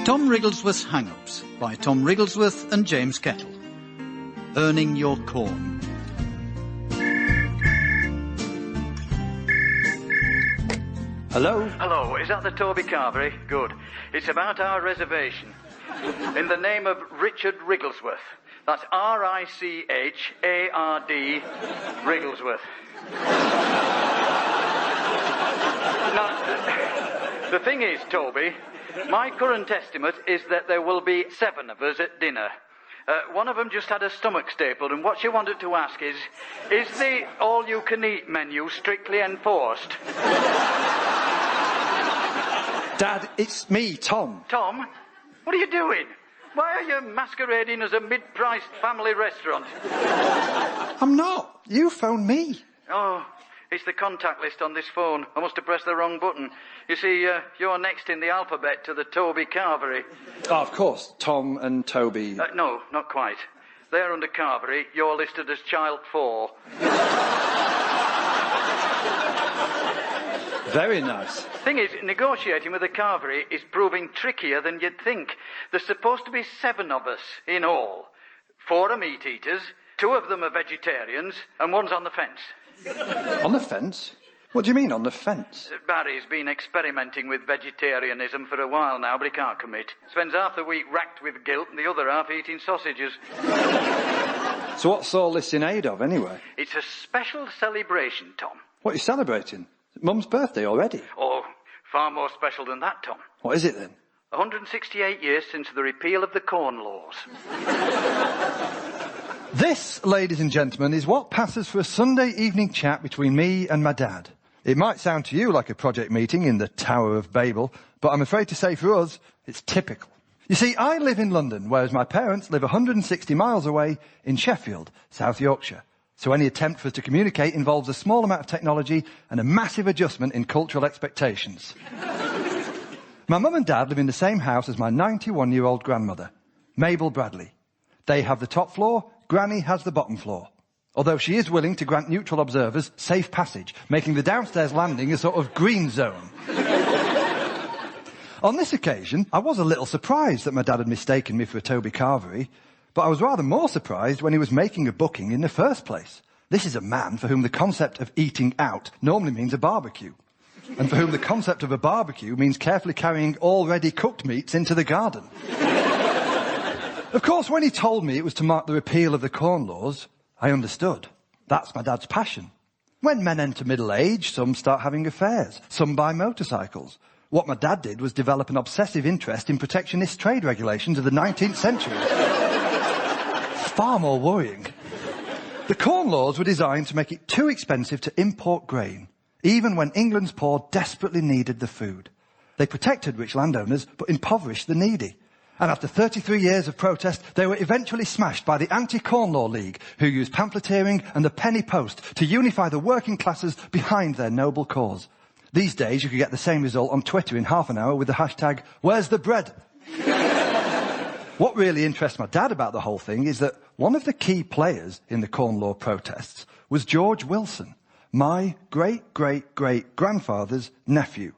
Tom Wrigglesworth's Hang-Ups by Tom Wrigglesworth and James Kettle. Earning your corn. Hello? Hello, is that the Toby Carvery? Good. It's about our reservation. In the name of Richard Wrigglesworth. That's R-I-C-H-A-R-D Wrigglesworth. Now, the thing is, Toby, my current estimate is that there will be 7 of us at dinner. One of them just had a stomach stapled, and what she wanted to ask is the all-you-can-eat menu strictly enforced? Dad, it's me, Tom. Tom? What are you doing? Why are you masquerading as a mid-priced family restaurant? I'm not. You phoned me. Oh, it's the contact list on this phone. I must have pressed the wrong button. You see, you're next in the alphabet to the Toby Carvery. Oh, of course, Tom and Toby. No, not quite. They're under Carvery. You're listed as child 4. Very nice. Thing is, negotiating with the Carvery is proving trickier than you'd think. There's supposed to be 7 of us in all. 4 are meat eaters, 2 of them are vegetarians, and 1's on the fence. On the fence? What do you mean, on the fence? Barry's been experimenting with vegetarianism for a while now, but he can't commit. Spends half the week racked with guilt and the other half eating sausages. So what's all this in aid of, anyway? It's a special celebration, Tom. What are you celebrating? Mum's birthday already? Oh, far more special than that, Tom. What is it, then? 168 years since the repeal of the Corn Laws. This, ladies and gentlemen, is what passes for a Sunday evening chat between me and my dad. It might sound to you like a project meeting in the Tower of Babel, but I'm afraid to say for us, it's typical. You see, I live in London, whereas my parents live 160 miles away in Sheffield, South Yorkshire. So any attempt for us to communicate involves a small amount of technology and a massive adjustment in cultural expectations. My mum and dad live in the same house as my 91-year-old grandmother, Mabel Bradley. They have the top floor, Granny has the bottom floor. Although she is willing to grant neutral observers safe passage, making the downstairs landing a sort of green zone. On this occasion, I was a little surprised that my dad had mistaken me for a Toby Carvery, but I was rather more surprised when he was making a booking in the first place. This is a man for whom the concept of eating out normally means a barbecue, and for whom the concept of a barbecue means carefully carrying already cooked meats into the garden. Of course, when he told me it was to mark the repeal of the Corn Laws, I understood. That's my dad's passion. When men enter middle age, some start having affairs, some buy motorcycles. What my dad did was develop an obsessive interest in protectionist trade regulations of the 19th century. Far more worrying. The Corn Laws were designed to make it too expensive to import grain, even when England's poor desperately needed the food. They protected rich landowners, but impoverished the needy. And after 33 years of protest, they were eventually smashed by the Anti-Corn Law League, who used pamphleteering and the penny post to unify the working classes behind their noble cause. These days, you could get the same result on Twitter in half an hour with the hashtag, "Where's the bread?" What really interests my dad about the whole thing is that one of the key players in the Corn Law protests was George Wilson, my great-great-great-grandfather's nephew.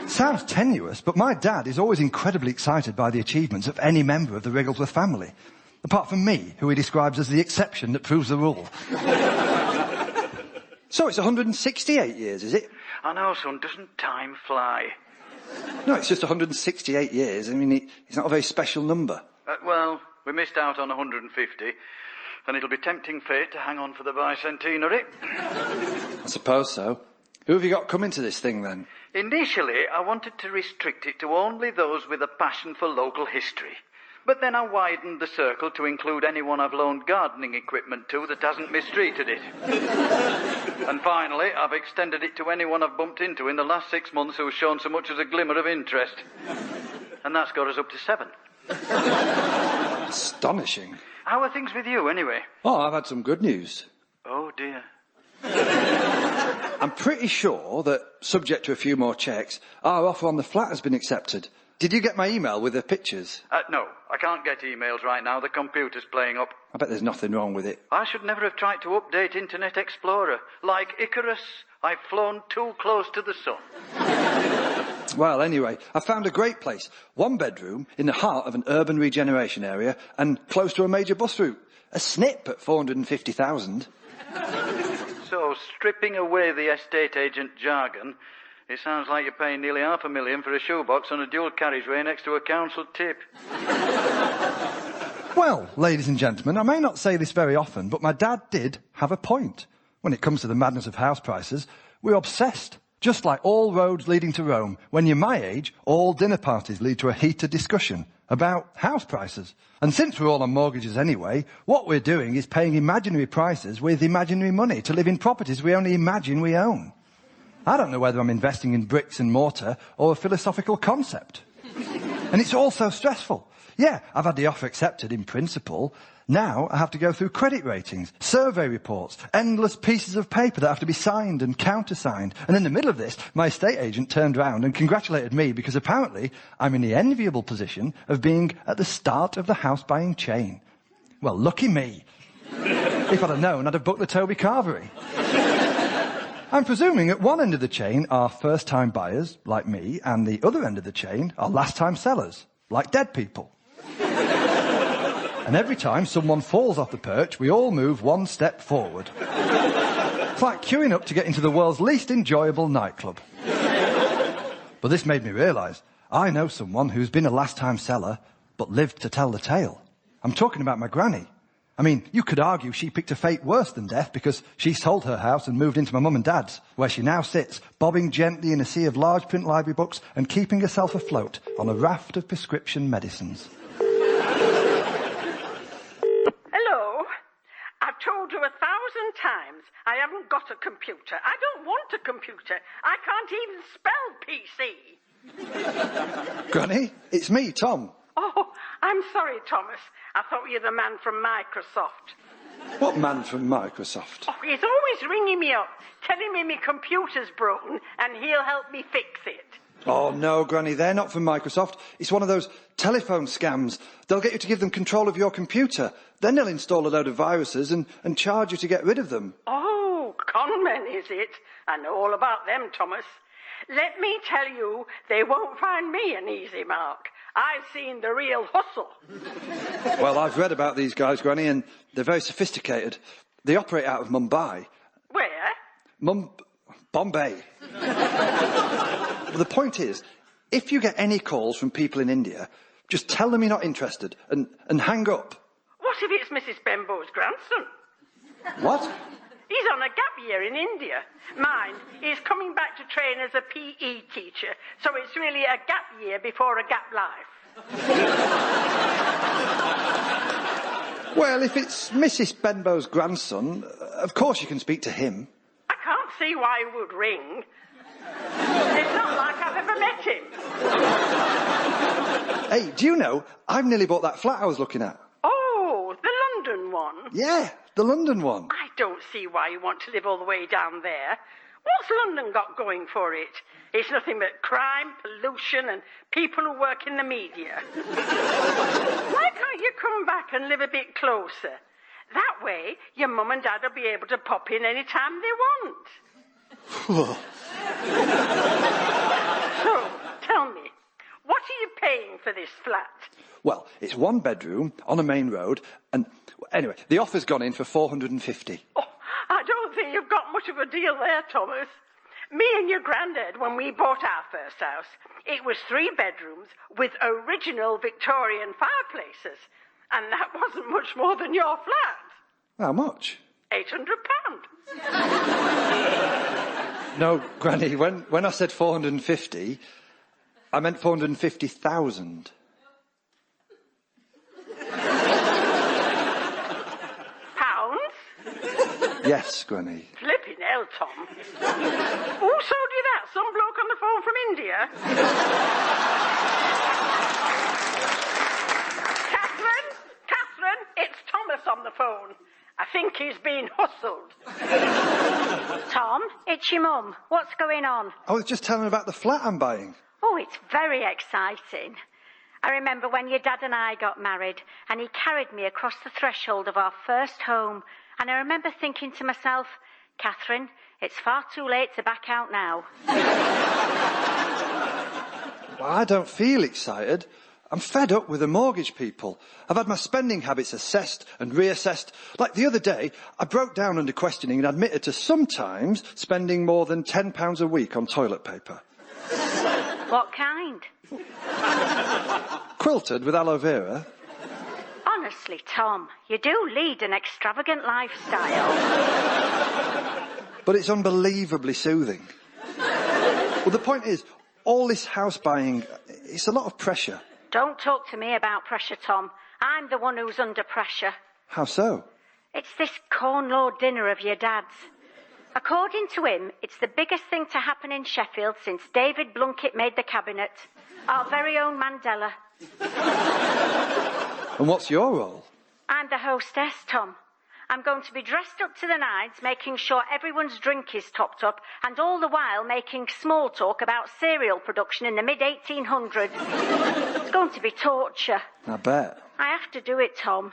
Sounds tenuous, but my dad is always incredibly excited by the achievements of any member of the Wrigglesworth family. Apart from me, who he describes as the exception that proves the rule. So it's 168 years, is it? I know, son, doesn't time fly? No, it's just 168 years. I mean, it's not a very special number. Well, we missed out on 150, and it'll be tempting fate to hang on for the bicentenary. I suppose so. Who have you got coming to this thing, then? Initially, I wanted to restrict it to only those with a passion for local history. But then I widened the circle to include anyone I've loaned gardening equipment to that hasn't mistreated it. And finally, I've extended it to anyone I've bumped into in the last 6 months who's shown so much as a glimmer of interest. And that's got us up to 7. Astonishing. How are things with you, anyway? Oh, I've had some good news. Oh, dear. I'm pretty sure that, subject to a few more checks, our offer on the flat has been accepted. Did you get my email with the pictures? No, I can't get emails right now. The computer's playing up. I bet there's nothing wrong with it. I should never have tried to update Internet Explorer. Like Icarus, I've flown too close to the sun. Well, anyway, I found a great place. 1 bedroom in the heart of an urban regeneration area and close to a major bus route. A snip at 450,000. So, stripping away the estate agent jargon, it sounds like you're paying nearly $500,000 for a shoebox on a dual carriageway next to a council tip. Well, ladies and gentlemen, I may not say this very often, but my dad did have a point. When it comes to the madness of house prices, we're obsessed. Just like all roads leading to Rome, when you're my age, all dinner parties lead to a heated discussion about house prices. And since we're all on mortgages anyway, what we're doing is paying imaginary prices with imaginary money to live in properties we only imagine we own. I don't know whether I'm investing in bricks and mortar or a philosophical concept. And it's all so stressful. Yeah, I've had the offer accepted in principle. Now I have to go through credit ratings, survey reports, endless pieces of paper that have to be signed and countersigned. And in the middle of this, my estate agent turned round and congratulated me because apparently I'm in the enviable position of being at the start of the house buying chain. Well, lucky me. If I'd have known, I'd have booked the Toby Carvery. I'm presuming at one end of the chain are first-time buyers, like me, and the other end of the chain are last-time sellers, like dead people. And every time someone falls off the perch, we all move 1 step forward. It's like queuing up to get into the world's least enjoyable nightclub. But this made me realise, I know someone who's been a last-time seller, but lived to tell the tale. I'm talking about my granny. I mean, you could argue she picked a fate worse than death because she sold her house and moved into my mum and dad's, where she now sits, bobbing gently in a sea of large print library books and keeping herself afloat on a raft of prescription medicines. Hello? I've told you 1,000 times I haven't got a computer. I don't want a computer. I can't even spell PC. Granny, it's me, Tom. Oh, I'm sorry, Thomas. I thought you were the man from Microsoft. What man from Microsoft? Oh, he's always ringing me up, telling me my computer's broken and he'll help me fix it. Oh, no, Granny, they're not from Microsoft. It's one of those telephone scams. They'll get you to give them control of your computer. Then they'll install a load of viruses and charge you to get rid of them. Oh, conmen, is it? I know all about them, Thomas. Let me tell you, they won't find me an easy mark. I've seen the real hustle. Well, I've read about these guys, Granny, and they're very sophisticated. They operate out of Mumbai. Where? Bombay. But the point is, if you get any calls from people in India, just tell them you're not interested and hang up. What if it's Mrs. Benbow's grandson? What? He's on a gap year in India. Mind, he's coming back to train as a PE teacher, so it's really a gap year before a gap life. Well, if it's Mrs. Benbow's grandson, of course you can speak to him. I can't see why he would ring. It's not like I've ever met him. Hey, do you know, I've nearly bought that flat I was looking at. Oh, the London one? Yeah, the London one. I don't see why you want to live all the way down there. What's London got going for it? It's nothing but crime, pollution, and people who work in the media. Why can't you come back and live a bit closer? That way, your mum and dad will be able to pop in any time they want. So, tell me, what are you paying for this flat? Well, it's 1 bedroom on a main road, and anyway, the offer's gone in for 450. Oh, I don't think you've got much of a deal there, Thomas. Me and your granddad, when we bought our first house, it was 3 bedrooms with original Victorian fireplaces, and that wasn't much more than your flat. How much? £800. No, Granny, when I said 450, I meant 450,000. Yes, Granny. Flipping hell, Tom. Who sold you that? Some bloke on the phone from India? Catherine, it's Thomas on the phone. I think he's been hustled. Tom, it's your mum. What's going on? I was just telling about the flat I'm buying. Oh, it's very exciting. I remember when your dad and I got married and he carried me across the threshold of our first home. And I remember thinking to myself, Catherine, it's far too late to back out now. Well, I don't feel excited. I'm fed up with the mortgage people. I've had my spending habits assessed and reassessed. Like the other day, I broke down under questioning and admitted to sometimes spending more than £10 a week on toilet paper. What kind? Quilted with aloe vera. Honestly, Tom, you do lead an extravagant lifestyle. But it's unbelievably soothing. Well, the point is, all this house buying, it's a lot of pressure. Don't talk to me about pressure, Tom. I'm the one who's under pressure. How so? It's this corn law dinner of your dad's. According to him, it's the biggest thing to happen in Sheffield since David Blunkett made the cabinet. Our very own Mandela. And what's your role? I'm the hostess, Tom. I'm going to be dressed up to the nines, making sure everyone's drink is topped up, and all the while making small talk about cereal production in the mid-1800s. It's going to be torture. I bet. I have to do it, Tom.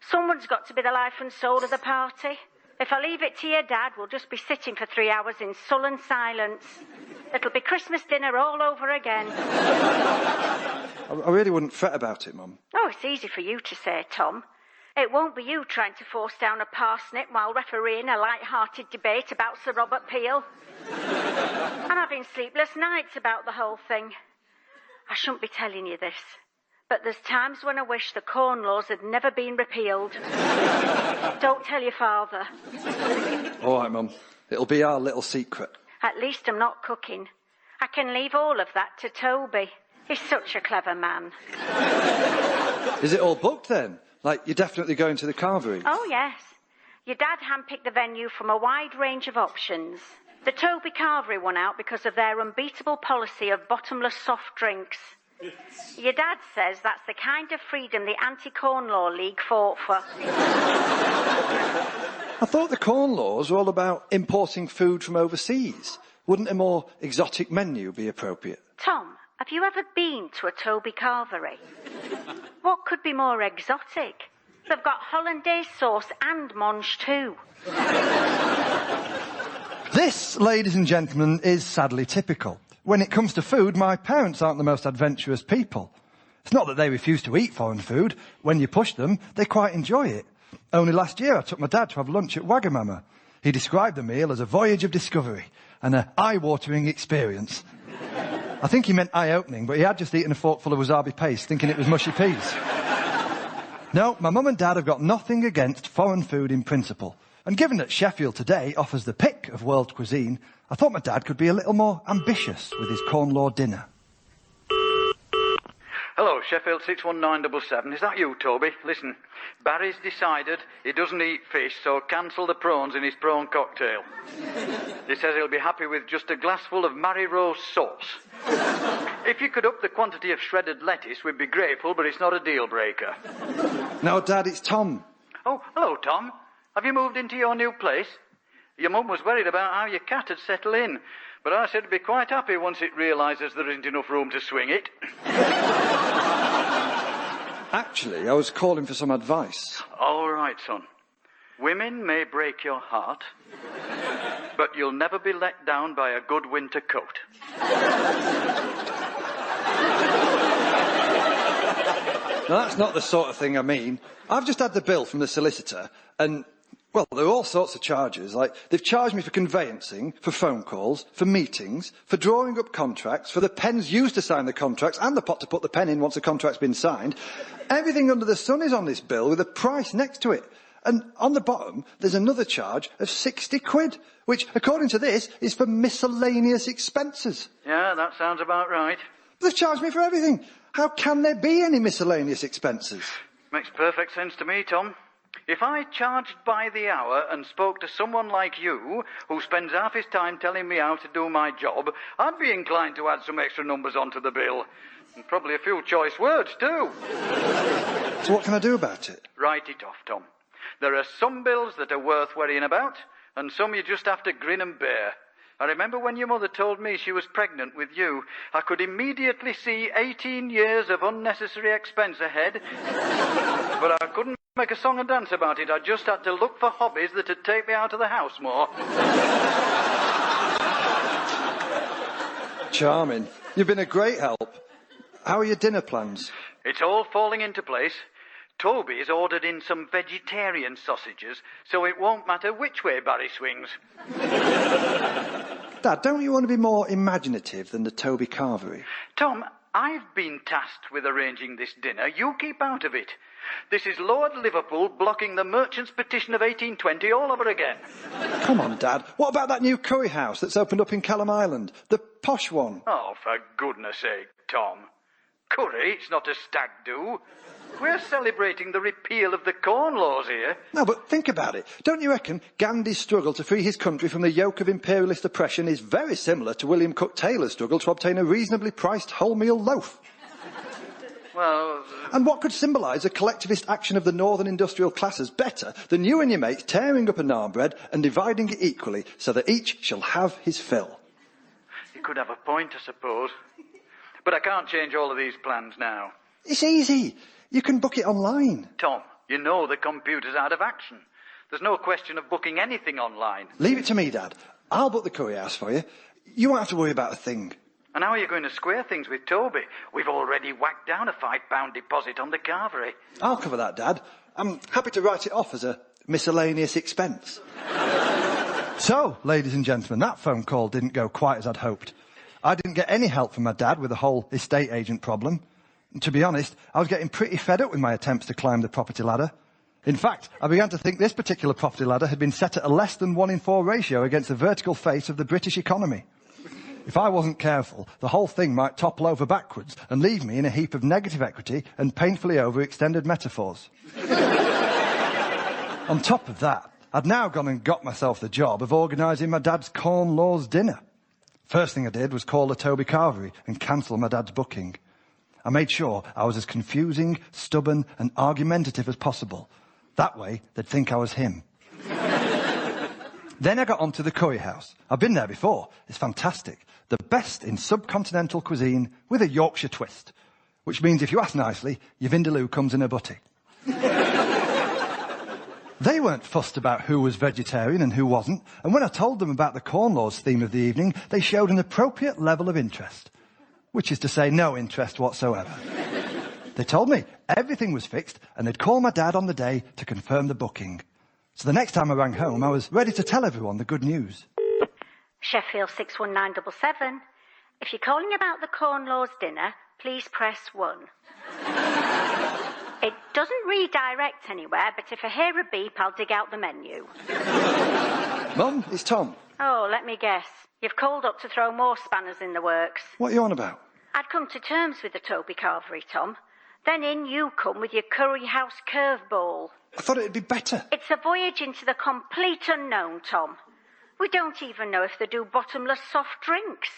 Someone's got to be the life and soul of the party. If I leave it to your dad, we'll just be sitting for 3 hours in sullen silence. It'll be Christmas dinner all over again. I really wouldn't fret about it, Mum. Oh, it's easy for you to say, Tom. It won't be you trying to force down a parsnip while refereeing a light-hearted debate about Sir Robert Peel. I'm having sleepless nights about the whole thing. I shouldn't be telling you this, but there's times when I wish the Corn Laws had never been repealed. Don't tell your father. All right, Mum. It'll be our little secret. At least I'm not cooking. I can leave all of that to Toby. He's such a clever man. Is it all booked then? Like, you're definitely going to the Carvery? Oh, yes. Your dad handpicked the venue from a wide range of options. The Toby Carvery won out because of their unbeatable policy of bottomless soft drinks. Your dad says that's the kind of freedom the Anti-Corn Law League fought for. I thought the Corn Laws were all about importing food from overseas. Wouldn't a more exotic menu be appropriate? Tom, have you ever been to a Toby Carvery? What could be more exotic? They've got hollandaise sauce and mange too. This, ladies and gentlemen, is sadly typical. When it comes to food, my parents aren't the most adventurous people. It's not that they refuse to eat foreign food. When you push them, they quite enjoy it. Only last year I took my dad to have lunch at Wagamama. He described the meal as a voyage of discovery and an eye-watering experience. I think he meant eye-opening, but he had just eaten a forkful of wasabi paste, thinking it was mushy peas. No, my mum and dad have got nothing against foreign food in principle. And given that Sheffield today offers the pick of world cuisine, I thought my dad could be a little more ambitious with his Corn Law dinner. Hello, Sheffield 61977. Is that you, Toby? Listen, Barry's decided he doesn't eat fish, so cancel the prawns in his prawn cocktail. He says he'll be happy with just a glassful of Mary Rose sauce. If you could up the quantity of shredded lettuce, we'd be grateful, but it's not a deal breaker. No, Dad, it's Tom. Oh, hello, Tom. Have you moved into your new place? Your mum was worried about how your cat had settled in, but I said it'd be quite happy once it realises there isn't enough room to swing it. Actually, I was calling for some advice. All right, son. Women may break your heart, but you'll never be let down by a good winter coat. No, that's not the sort of thing I mean. I've just had the bill from the solicitor, and, well, there are all sorts of charges. Like, they've charged me for conveyancing, for phone calls, for meetings, for drawing up contracts, for the pens used to sign the contracts, and the pot to put the pen in once the contract's been signed. Everything under the sun is on this bill with a price next to it. And on the bottom, there's another charge of 60 quid, which, according to this, is for miscellaneous expenses. Yeah, that sounds about right. They've charged me for everything. How can there be any miscellaneous expenses? Makes perfect sense to me, Tom. If I charged by the hour and spoke to someone like you, who spends half his time telling me how to do my job, I'd be inclined to add some extra numbers onto the bill. And probably a few choice words, too. So what can I do about it? Write it off, Tom. There are some bills that are worth worrying about, and some you just have to grin and bear. I remember when your mother told me she was pregnant with you, I could immediately see 18 years of unnecessary expense ahead. But I couldn't make a song and dance about it. I just had to look for hobbies that'd take me out of the house more. Charming. You've been a great help. How are your dinner plans? It's all falling into place. Toby's ordered in some vegetarian sausages, so it won't matter which way Barry swings. Dad, don't you want to be more imaginative than the Toby Carvery? Tom, I've been tasked with arranging this dinner. You keep out of it. This is Lord Liverpool blocking the Merchants' Petition of 1820 all over again. Come on, Dad. What about that new curry house that's opened up in Kellam Island? The posh one. Oh, for goodness sake, Tom. Curry, it's not a stag do. We're celebrating the repeal of the Corn Laws here. No, but think about it. Don't you reckon Gandhi's struggle to free his country from the yoke of imperialist oppression is very similar to William Cook Taylor's struggle to obtain a reasonably priced wholemeal loaf? Well... And what could symbolise a collectivist action of the northern industrial classes better than you and your mates tearing up a naan bread and dividing it equally so that each shall have his fill? You could have a point, I suppose. But I can't change all of these plans now. It's easy. You can book it online. Tom, you know the computer's out of action. There's no question of booking anything online. Leave it to me, Dad. I'll book the curry house for you. You won't have to worry about a thing. And how are you going to square things with Toby? We've already whacked down a £5 deposit on the Carvery. I'll cover that, Dad. I'm happy to write it off as a miscellaneous expense. So, ladies and gentlemen, that phone call didn't go quite as I'd hoped. I didn't get any help from my dad with the whole estate agent problem. And to be honest, I was getting pretty fed up with my attempts to climb the property ladder. In fact, I began to think this particular property ladder had been set at a less than 1 in 4 ratio against the vertical face of the British economy. If I wasn't careful, the whole thing might topple over backwards and leave me in a heap of negative equity and painfully overextended metaphors. On top of that, I'd now gone and got myself the job of organising my dad's Corn Laws dinner. First thing I did was call the Toby Carvery and cancel my dad's booking. I made sure I was as confusing, stubborn and argumentative as possible. That way, they'd think I was him. Then I got onto the curry house. I've been there before. It's fantastic. The best in subcontinental cuisine with a Yorkshire twist. Which means, if you ask nicely, your vindaloo comes in a butty. They weren't fussed about who was vegetarian and who wasn't. And when I told them about the Corn Laws theme of the evening, they showed an appropriate level of interest. Which is to say, no interest whatsoever. They told me everything was fixed and they'd call my dad on the day to confirm the booking. So the next time I rang home, I was ready to tell everyone the good news. Sheffield 61977. If you're calling about the Corn Laws dinner, please press 1. It doesn't redirect anywhere, but if I hear a beep, I'll dig out the menu. Mum, it's Tom. Oh, let me guess. You've called up to throw more spanners in the works. What are you on about? I'd come to terms with the Toby Carvery, Tom. Then in you come with your curry house curveball. I thought it'd be better. It's a voyage into the complete unknown, Tom. We don't even know if they do bottomless soft drinks.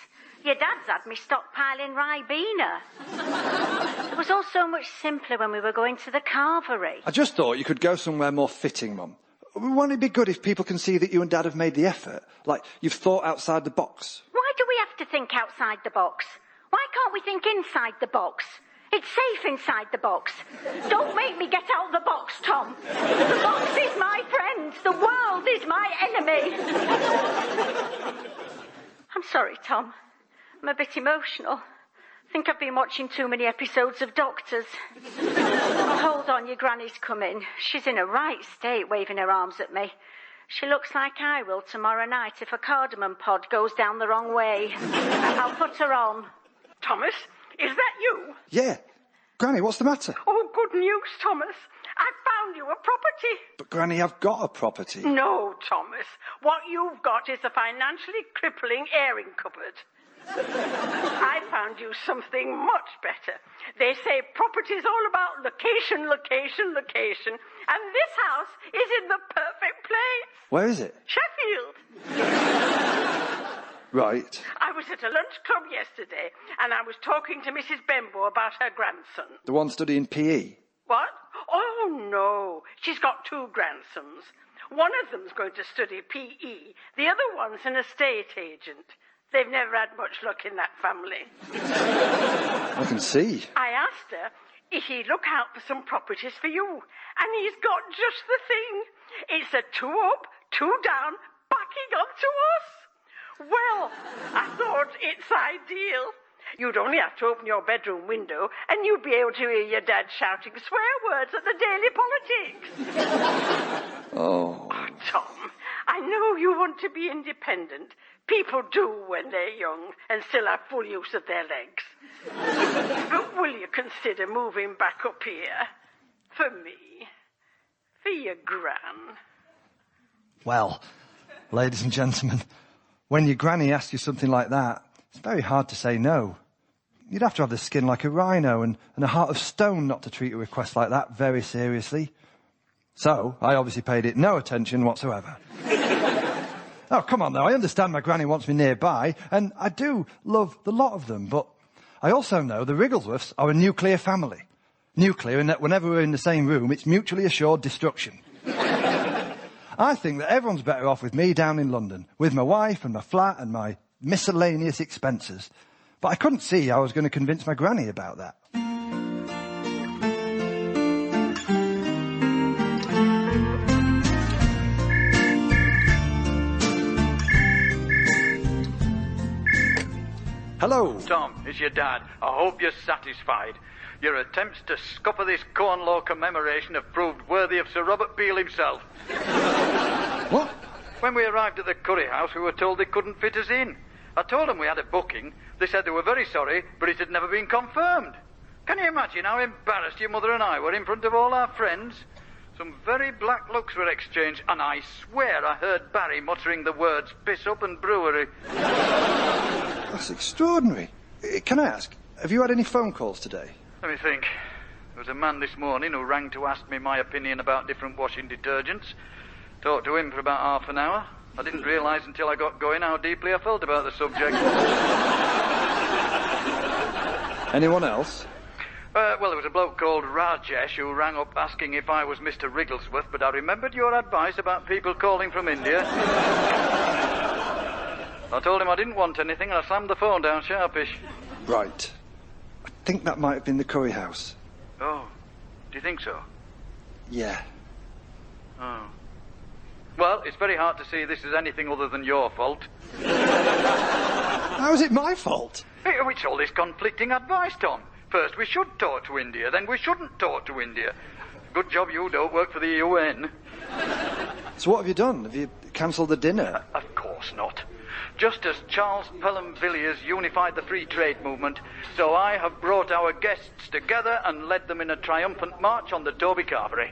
Your dad's had me stockpiling Ribena. It was all so much simpler when we were going to the Carvery. I just thought you could go somewhere more fitting, Mum. Won't it be good if people can see that you and Dad have made the effort? Like, you've thought outside the box. Why do we have to think outside the box? Why can't we think inside the box? It's safe inside the box. Don't make me get out the box, Tom. The box is my friend. The world is my enemy. I'm sorry, Tom. I'm a bit emotional. I think I've been watching too many episodes of Doctors. Oh, hold on, your granny's coming. She's in a right state, waving her arms at me. She looks like I will tomorrow night if a cardamom pod goes down the wrong way. I'll put her on. Thomas, is that you? Yeah. Granny, what's the matter? Oh, good news, Thomas. I found you a property. But Granny, I've got a property. No, Thomas. What you've got is a financially crippling airing cupboard. I found you something much better. They say property's all about location, location, location. And this house is in the perfect place. Where is it? Sheffield. Right. I was at a lunch club yesterday, and I was talking to Mrs. Bembo about her grandson. The one studying PE? What? Oh, no. She's got 2 grandsons. One of them's going to study PE. The other one's an estate agent. They've never had much luck in that family. I can see. I asked her if he'd look out for some properties for you, and he's got just the thing. It's a 2 up, 2 down, backing onto us. Well, I thought it's ideal. You'd only have to open your bedroom window and you'd be able to hear your dad shouting swear words at the daily politics. Oh. Oh, Tom, I know you want to be independent. People do when they're young and still have full use of their legs. But will you consider moving back up here? For me. For your gran. Well, ladies and gentlemen, when your granny asks you something like that, it's very hard to say no. You'd have to have the skin like a rhino and a heart of stone not to treat a request like that very seriously. So, I obviously paid it no attention whatsoever. Oh, come on, though. I understand my granny wants me nearby, and I do love the lot of them, but I also know the Wrigglesworths are a nuclear family. Nuclear in that whenever we're in the same room, it's mutually assured destruction. I think that everyone's better off with me down in London, with my wife and my flat and my miscellaneous expenses. But I couldn't see how I was going to convince my granny about that. Hello. Tom, it's your dad. I hope you're satisfied. Your attempts to scupper this Corn Law commemoration have proved worthy of Sir Robert Peel himself. What? When we arrived at the curry house, we were told they couldn't fit us in. I told them we had a booking. They said they were very sorry, but it had never been confirmed. Can you imagine how embarrassed your mother and I were in front of all our friends? Some very black looks were exchanged, and I swear I heard Barry muttering the words piss up and brewery. That's extraordinary. Can I ask, have you had any phone calls today? Let me think. There was a man this morning who rang to ask me my opinion about different washing detergents. Talked to him for about half an hour. I didn't realise until I got going how deeply I felt about the subject. Anyone else? Well, there was a bloke called Rajesh who rang up asking if I was Mr. Wrigglesworth, but I remembered your advice about people calling from India. I told him I didn't want anything and I slammed the phone down sharpish. Right. I think that might have been the curry house. Oh, do you think so? Yeah. Oh. Well, it's very hard to see this as anything other than your fault. How is it my fault? It's all this conflicting advice, Tom. First we should talk to India, then we shouldn't talk to India. Good job you don't work for the UN. So what have you done? Have you cancelled the dinner? Of course not. Just as Charles Pelham Villiers unified the free trade movement, so I have brought our guests together and led them in a triumphant march on the Toby Carvery.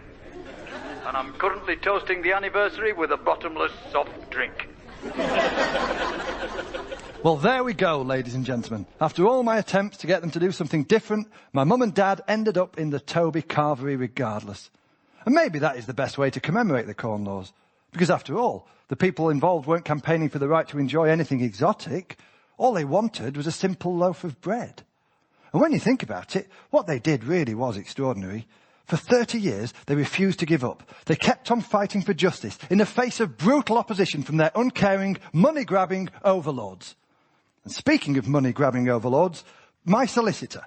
And I'm currently toasting the anniversary with a bottomless soft drink. Well, there we go, ladies and gentlemen. After all my attempts to get them to do something different, my mum and dad ended up in the Toby Carvery regardless. And maybe that is the best way to commemorate the Corn Laws. Because after all, the people involved weren't campaigning for the right to enjoy anything exotic. All they wanted was a simple loaf of bread. And when you think about it, what they did really was extraordinary. For 30 years, they refused to give up. They kept on fighting for justice in the face of brutal opposition from their uncaring, money-grabbing overlords. And speaking of money-grabbing overlords, my solicitor.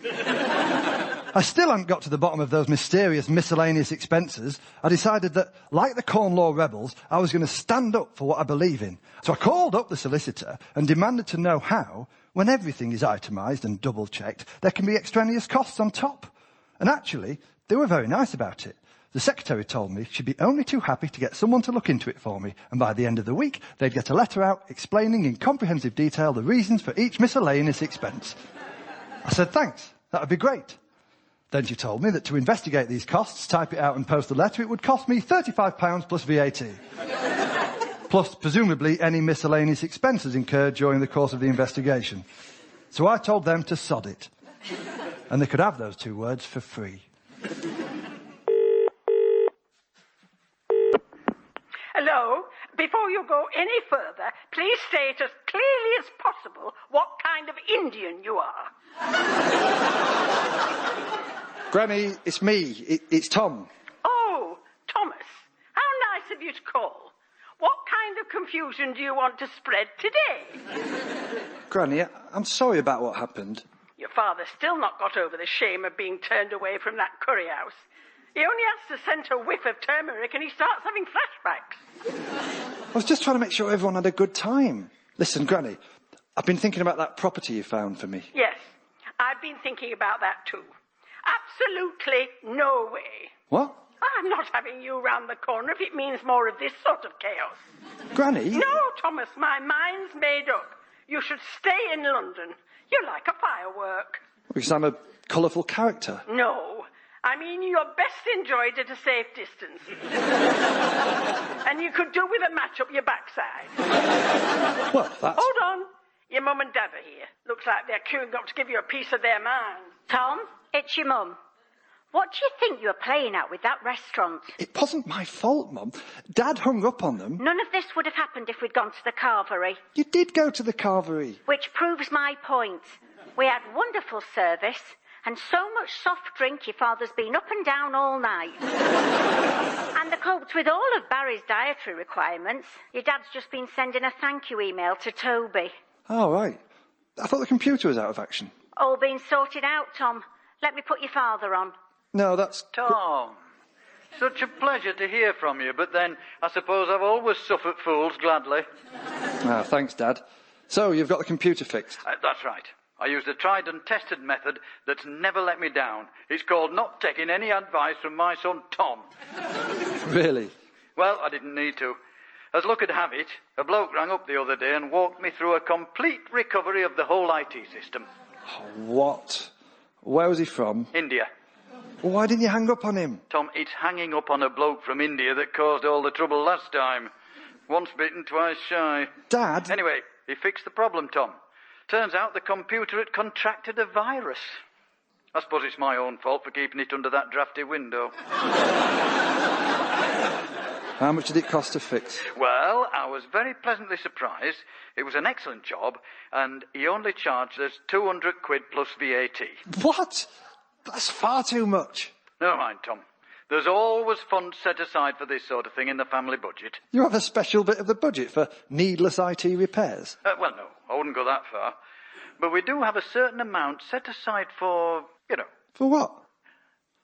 I still haven't got to the bottom of those mysterious miscellaneous expenses. I decided that, like the Corn Law rebels, I was going to stand up for what I believe in. So I called up the solicitor and demanded to know how, when everything is itemised and double-checked, there can be extraneous costs on top. And actually, they were very nice about it. The secretary told me she'd be only too happy to get someone to look into it for me, and by the end of the week, they'd get a letter out explaining in comprehensive detail the reasons for each miscellaneous expense. I said, thanks, that would be great. Then she told me that to investigate these costs, type it out and post the letter, it would cost me £35 plus VAT. Plus, presumably, any miscellaneous expenses incurred during the course of the investigation. So I told them to sod it. And they could have those 2 words for free. Hello? Before you go any further, please state as clearly as possible what kind of Indian you are. Granny, it's me. It's Tom. Oh, Thomas. How nice of you to call. What kind of confusion do you want to spread today? Granny, I'm sorry about what happened. Your father's still not got over the shame of being turned away from that curry house. He only has to scent a whiff of turmeric and he starts having flashbacks. I was just trying to make sure everyone had a good time. Listen, Granny, I've been thinking about that property you found for me. Yes, I've been thinking about that too. Absolutely no way. What? I'm not having you round the corner if it means more of this sort of chaos. Granny? No, Thomas, my mind's made up. You should stay in London. You're like a firework. Because I'm a colourful character. No, I mean you're best enjoyed at a safe distance. And you could do with a match up your backside. Well, that's... Hold on. Your mum and dad are here. Looks like they're queuing up to give you a piece of their mind. Tom, it's your mum. What do you think you're playing at with that restaurant? It wasn't my fault, Mum. Dad hung up on them. None of this would have happened if we'd gone to the Carvery. You did go to the Carvery. Which proves my point. We had wonderful service and so much soft drink your father's been up and down all night. And they coped with all of Barry's dietary requirements. Your dad's just been sending a thank you email to Toby. Oh, right. I thought the computer was out of action. All been sorted out, Tom. Let me put your father on. No, that's... Tom, such a pleasure to hear from you, but then I suppose I've always suffered fools gladly. Ah, thanks, Dad. So, you've got the computer fixed? That's right. I used a tried and tested method that's never let me down. It's called not taking any advice from my son Tom. Really? Well, I didn't need to. As luck would have it, a bloke rang up the other day and walked me through a complete recovery of the whole IT system. What? Where was he from? India. Well, why didn't you hang up on him? Tom, it's hanging up on a bloke from India that caused all the trouble last time. Once bitten, twice shy. Dad? Anyway, he fixed the problem, Tom. Turns out the computer had contracted a virus. I suppose it's my own fault for keeping it under that drafty window. How much did it cost to fix? Well, I was very pleasantly surprised. It was an excellent job, and he only charged us 200 quid plus VAT. What? That's far too much. Never mind, Tom. There's always funds set aside for this sort of thing in the family budget. You have a special bit of the budget for needless IT repairs? Well, no, I wouldn't go that far. But we do have a certain amount set aside for, For what?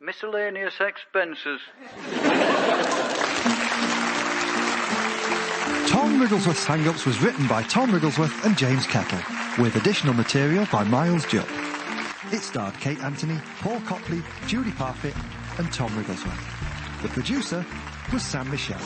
miscellaneous expenses. Tom Wrigglesworth's Hang-Ups was written by Tom Wrigglesworth and James Kettle, with additional material by Miles Jupp. It starred Kate Anthony, Paul Copley, Judy Parfitt and Tom Wrigglesworth. The producer was Sam Michelle.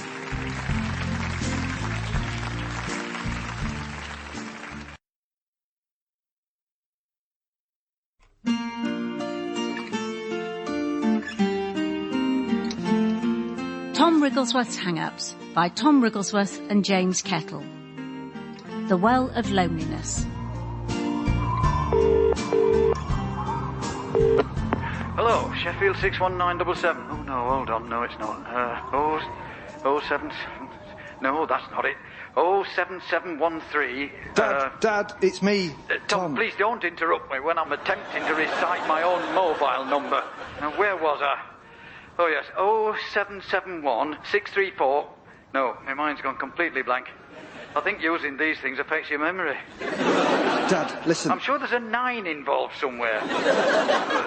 Tom Wrigglesworth's Hang-Ups by Tom Wrigglesworth and James Kettle. The Well of Loneliness. Hello, Sheffield 61977. Oh, no, hold on. No, it's not. 077... No, that's not it. 07713... Dad, it's me, Tom, please don't interrupt me when I'm attempting to recite my own mobile number. Now, where was I? Oh, yes, 0771 634... No, my mind's gone completely blank. I think using these things affects your memory. Dad, listen. I'm sure there's a 9 involved somewhere.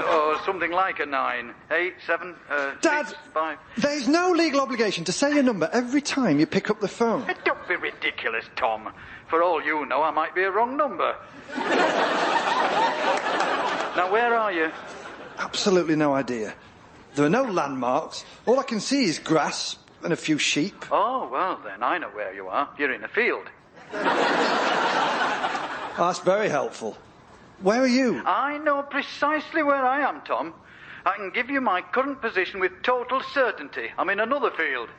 Or something like a 9. 8, 7, Dad, 6, 5... There's no legal obligation to say your number every time you pick up the phone. Don't be ridiculous, Tom. For all you know, I might be a wrong number. Now, where are you? Absolutely no idea. There are no landmarks. All I can see is grass and a few sheep. Oh, well, then I know where you are. You're in a field. That's very helpful. Where are you? I know precisely where I am, Tom. I can give you my current position with total certainty. I'm in another field.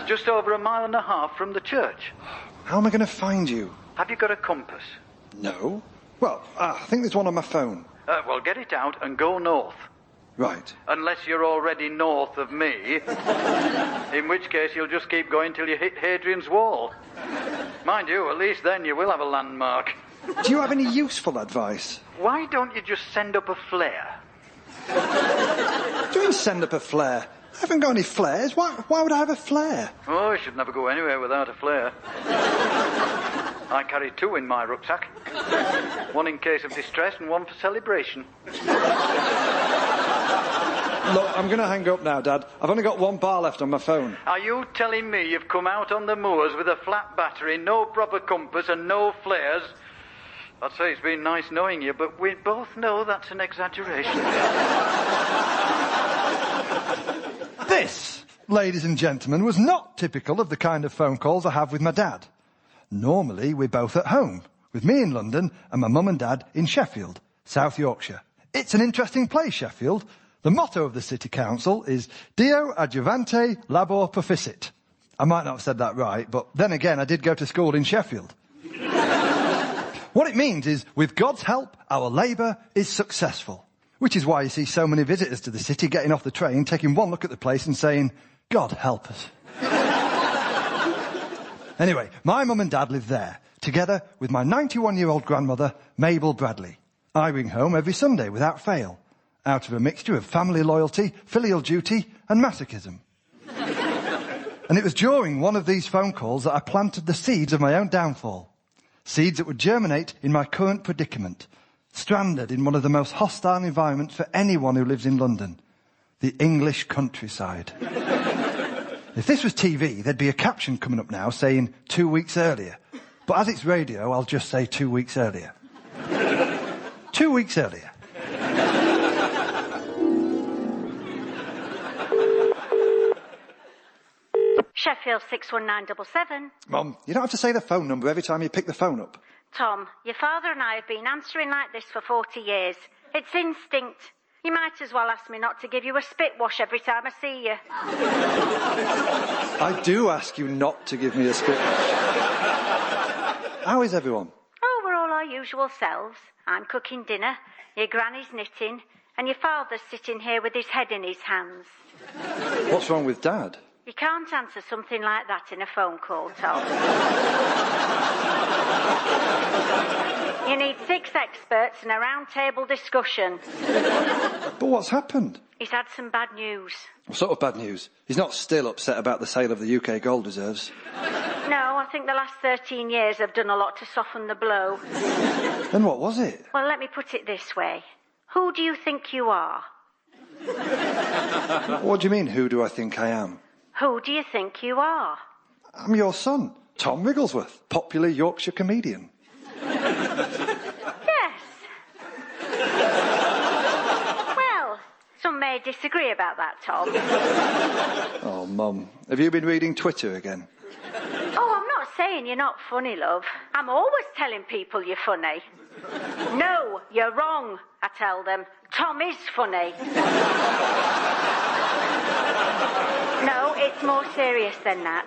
Just over 1.5 miles from the church. How am I going to find you? Have you got a compass? No. Well, I think there's one on my phone. Well, get it out and go north. Right. Unless you're already north of me. In which case you'll just keep going till you hit Hadrian's Wall. Mind you, at least then you will have a landmark. Do you have any useful advice? Why don't you just send up a flare? Do you mean send up a flare? I haven't got any flares. Why would I have a flare? Oh, I should never go anywhere without a flare. I carry 2 in my rucksack. 1 in case of distress and 1 for celebration. Look, I'm going to hang up now, Dad. I've only got 1 bar left on my phone. Are you telling me you've come out on the moors with a flat battery, no proper compass and no flares, I'd say it's been nice knowing you, but we both know that's an exaggeration. This, ladies and gentlemen, was not typical of the kind of phone calls I have with my dad. Normally, we're both at home, with me in London and my mum and dad in Sheffield, South Yorkshire. It's an interesting place, Sheffield. The motto of the city council is Deo adjuvante labor proficit. I might not have said that right, but then again, I did go to school in Sheffield. What it means is, with God's help, our labour is successful. Which is why you see so many visitors to the city getting off the train, taking one look at the place and saying, God help us. Anyway, my mum and dad live there, together with my 91-year-old grandmother, Mabel Bradley. I ring home every Sunday without fail, out of a mixture of family loyalty, filial duty and masochism. And it was during one of these phone calls that I planted the seeds of my own downfall. Seeds that would germinate in my current predicament, stranded in one of the most hostile environments for anyone who lives in London, the English countryside. If this was TV, there'd be a caption coming up now saying 2 weeks earlier. But as it's radio, I'll just say 2 weeks earlier. 2 weeks earlier. Sheffield 61977. Mum, you don't have to say the phone number every time you pick the phone up. Tom, your father and I have been answering like this for 40 years. It's instinct. You might as well ask me not to give you a spit wash every time I see you. I do ask you not to give me a spit wash. How is everyone? Oh, we're all our usual selves. I'm cooking dinner, your granny's knitting, and your father's sitting here with his head in his hands. What's wrong with Dad? You can't answer something like that in a phone call, Tom. You need 6 experts and a round-table discussion. But what's happened? He's had some bad news. What sort of bad news? He's not still upset about the sale of the UK gold reserves. No, I think the last 13 years have done a lot to soften the blow. Then what was it? Well, let me put it this way. Who do you think you are? What do you mean, who do I think I am? Who do you think you are? I'm your son, Tom Wrigglesworth, popular Yorkshire comedian. Yes. Well, some may disagree about that, Tom. Oh, Mum, have you been reading Twitter again? Oh, I'm not saying you're not funny, love. I'm always telling people you're funny. No, you're wrong, I tell them. Tom is funny. No, it's more serious than that.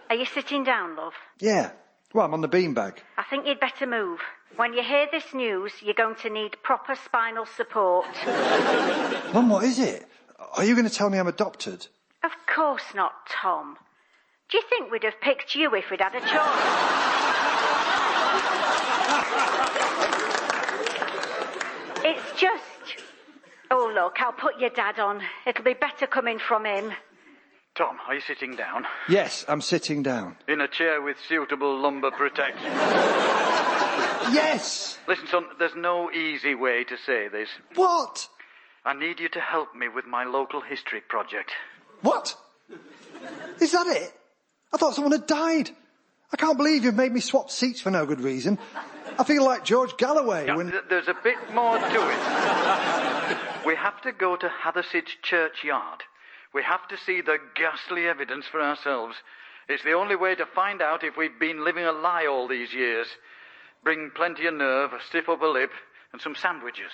Are you sitting down, love? Yeah. Well, I'm on the beanbag. I think you'd better move. When you hear this news, you're going to need proper spinal support. Mum, what is it? Are you going to tell me I'm adopted? Of course not, Tom. Do you think we'd have picked you if we'd had a choice? It's just... Oh, look, I'll put your dad on. It'll be better coming from him. Tom, are you sitting down? Yes, I'm sitting down. In a chair with suitable lumbar protection? Yes! Listen, son, there's no easy way to say this. What? I need you to help me with my local history project. What? Is that it? I thought someone had died. I can't believe you've made me swap seats for no good reason. I feel like George Galloway Yeah, when... There's a bit more to it. We have to go to Hathersage churchyard. We have to see the ghastly evidence for ourselves. It's the only way to find out if we've been living a lie all these years. Bring plenty of nerve, a stiff upper lip, and some sandwiches.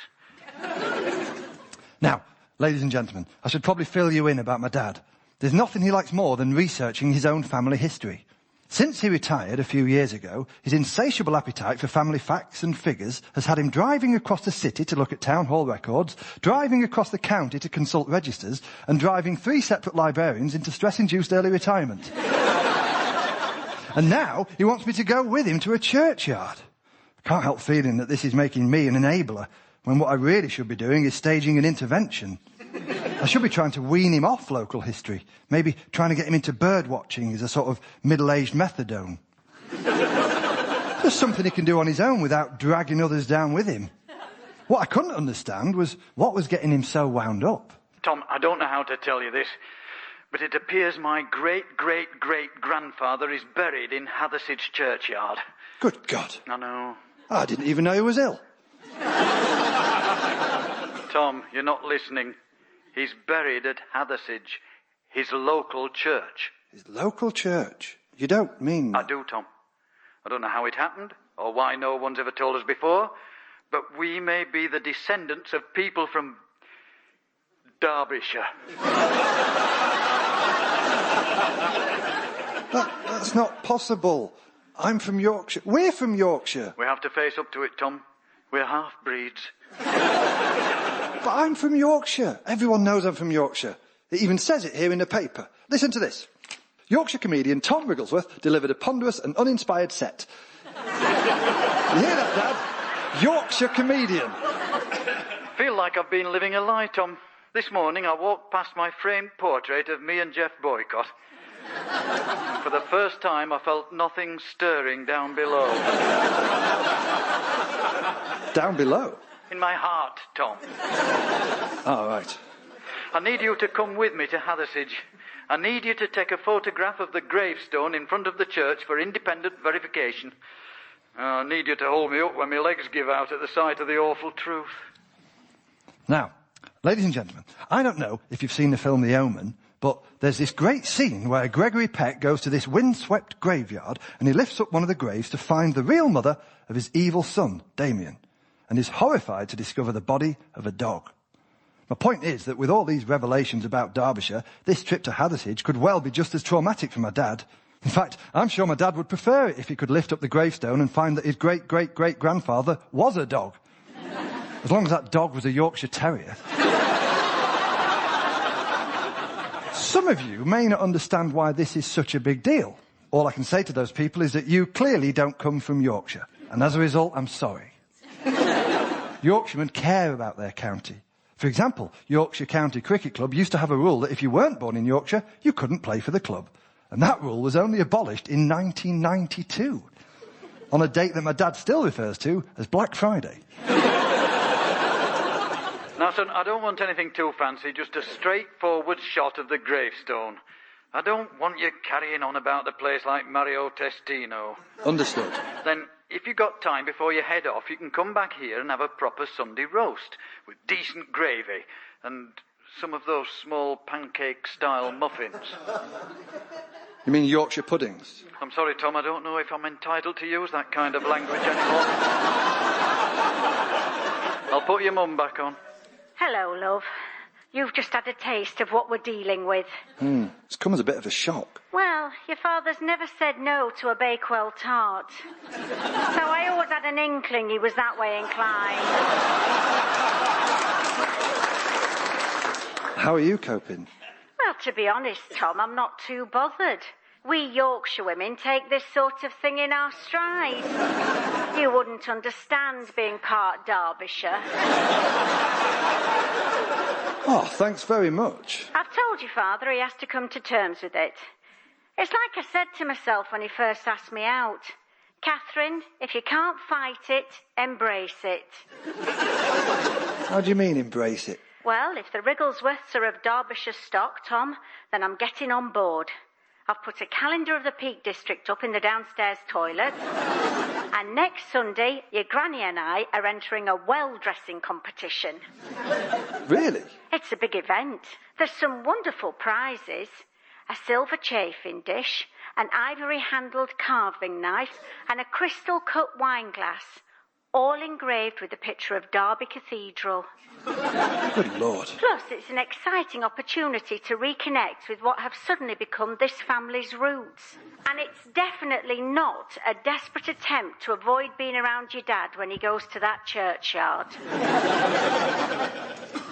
Now, ladies and gentlemen, I should probably fill you in about my dad. There's nothing he likes more than researching his own family history. Since he retired a few years ago, his insatiable appetite for family facts and figures has had him driving across the city to look at town hall records, driving across the county to consult registers, and driving 3 separate librarians into stress-induced early retirement. And now he wants me to go with him to a churchyard. I can't help feeling that this is making me an enabler, when what I really should be doing is staging an intervention. I should be trying to wean him off local history, maybe trying to get him into bird watching as a sort of middle-aged methadone. Just something he can do on his own without dragging others down with him. What I couldn't understand was what was getting him so wound up. Tom, I don't know how to tell you this, but it appears my great-great-great-grandfather is buried in Hathersage churchyard. Good God. I know. I didn't even know he was ill. Tom, you're not listening. He's buried at Hathersage, his local church. His local church? You don't mean... I do, Tom. I don't know how it happened, or why no one's ever told us before, but we may be the descendants of people from Derbyshire. That's not possible. I'm from Yorkshire. We're from Yorkshire. We have to face up to it, Tom. We're half-breeds. But I'm from Yorkshire. Everyone knows I'm from Yorkshire. It even says it here in the paper. Listen to this. Yorkshire comedian Tom Wrigglesworth delivered a ponderous and uninspired set. You hear that, Dad? Yorkshire comedian. Feel like I've been living a lie, Tom. This morning I walked past my framed portrait of me and Jeff Boycott. For the first time I felt nothing stirring down below. Down below? In my heart, Tom. Oh, right. I need you to come with me to Hathersage. I need you to take a photograph of the gravestone in front of the church for independent verification. I need you to hold me up when my legs give out at the sight of the awful truth. Now, ladies and gentlemen, I don't know if you've seen the film The Omen, but there's this great scene where Gregory Peck goes to this windswept graveyard and he lifts up one of the graves to find the real mother of his evil son, Damien, and is horrified to discover the body of a dog. My point is that with all these revelations about Derbyshire, this trip to Hathersage could well be just as traumatic for my dad. In fact, I'm sure my dad would prefer it if he could lift up the gravestone and find that his great-great-great-grandfather was a dog. As long as that dog was a Yorkshire Terrier. Some of you may not understand why this is such a big deal. All I can say to those people is that you clearly don't come from Yorkshire. And as a result, I'm sorry. Yorkshiremen care about their county. For example, Yorkshire County Cricket Club used to have a rule that if you weren't born in Yorkshire, you couldn't play for the club. And that rule was only abolished in 1992, on a date that my dad still refers to as Black Friday. Now, son, I don't want anything too fancy, just a straightforward shot of the gravestone. I don't want you carrying on about the place like Mario Testino. Understood. Then, if you've got time before you head off, you can come back here and have a proper Sunday roast with decent gravy and some of those small pancake-style muffins. You mean Yorkshire puddings? I'm sorry, Tom, I don't know if I'm entitled to use that kind of language anymore. I'll put your mum back on. Hello, love. You've just had a taste of what we're dealing with. It's come as a bit of a shock. Well, your father's never said no to a Bakewell tart. So I always had an inkling he was that way inclined. How are you coping? Well, to be honest, Tom, I'm not too bothered. We Yorkshire women take this sort of thing in our stride. You wouldn't understand being part Derbyshire. Oh, thanks very much. I've told your father he has to come to terms with it. It's like I said to myself when he first asked me out. Catherine, if you can't fight it, embrace it. How do you mean, embrace it? Well, if the Wrigglesworths are of Derbyshire stock, Tom, then I'm getting on board. I've put a calendar of the Peak District up in the downstairs toilet. And next Sunday, your granny and I are entering a well-dressing competition. Really? It's a big event. There's some wonderful prizes. A silver chafing dish, an ivory-handled carving knife, and a crystal-cut wine glass, all engraved with a picture of Derby Cathedral. Good Lord. Plus, it's an exciting opportunity to reconnect with what have suddenly become this family's roots. And it's definitely not a desperate attempt to avoid being around your dad when he goes to that churchyard.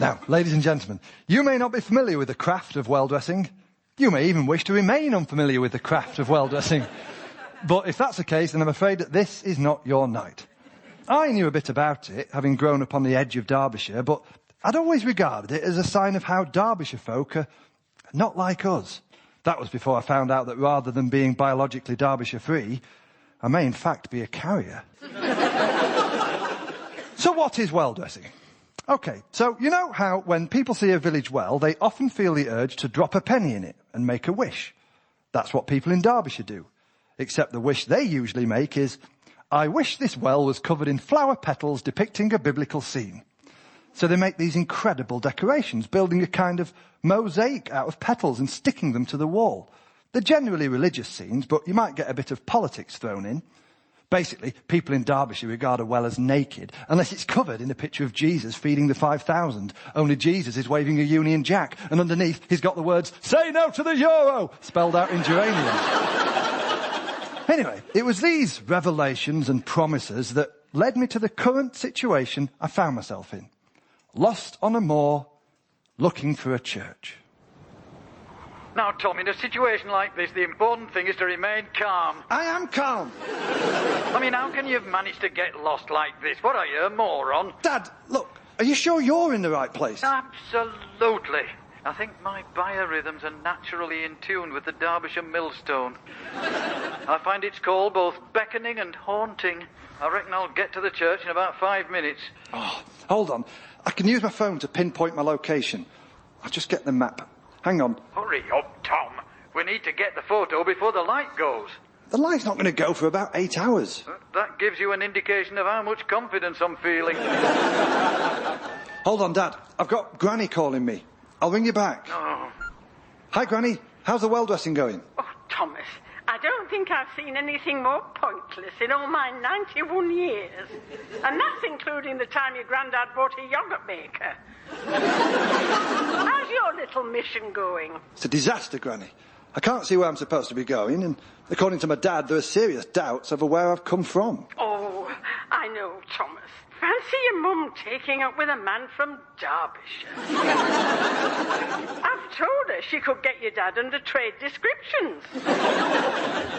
Now, ladies and gentlemen, you may not be familiar with the craft of well-dressing. You may even wish to remain unfamiliar with the craft of well-dressing. But if that's the case, then I'm afraid that this is not your night. I knew a bit about it, having grown up on the edge of Derbyshire, but I'd always regarded it as a sign of how Derbyshire folk are not like us. That was before I found out that rather than being biologically Derbyshire-free, I may in fact be a carrier. So what is well-dressing? OK, so you know how when people see a village well, they often feel the urge to drop a penny in it and make a wish. That's what people in Derbyshire do. Except the wish they usually make is, I wish this well was covered in flower petals depicting a biblical scene. So they make these incredible decorations, building a kind of mosaic out of petals and sticking them to the wall. They're generally religious scenes, but you might get a bit of politics thrown in. Basically, people in Derbyshire regard a well as naked, unless it's covered in a picture of Jesus feeding the 5,000. Only Jesus is waving a Union Jack, and underneath he's got the words, "Say no to the euro," spelled out in geranium. Anyway, it was these revelations and promises that led me to the current situation I found myself in. Lost on a moor, looking for a church. Now, Tom, in a situation like this, the important thing is to remain calm. I am calm. I mean, how can you have managed to get lost like this? What are you, a moron? Dad, look, are you sure you're in the right place? Absolutely. I think my biorhythms are naturally in tune with the Derbyshire millstone. I find its call both beckoning and haunting. I reckon I'll get to the church in about 5 minutes. Oh, hold on. I can use my phone to pinpoint my location. I'll just get the map. Hang on. Hurry up, Tom. We need to get the photo before the light goes. The light's not going to go for about 8 hours. That gives you an indication of how much confidence I'm feeling. Hold on, Dad. I've got Granny calling me. I'll ring you back. Oh. Hi, Granny. How's the well dressing going? Oh, Thomas, I don't think I've seen anything more pointless in all my 91 years. And that's including the time your granddad bought a yoghurt maker. How's your little mission going? It's a disaster, Granny. I can't see where I'm supposed to be going, and according to my dad, there are serious doubts over where I've come from. Oh, I know, Thomas. Fancy your mum taking up with a man from Derbyshire. I've told her she could get your dad under trade descriptions.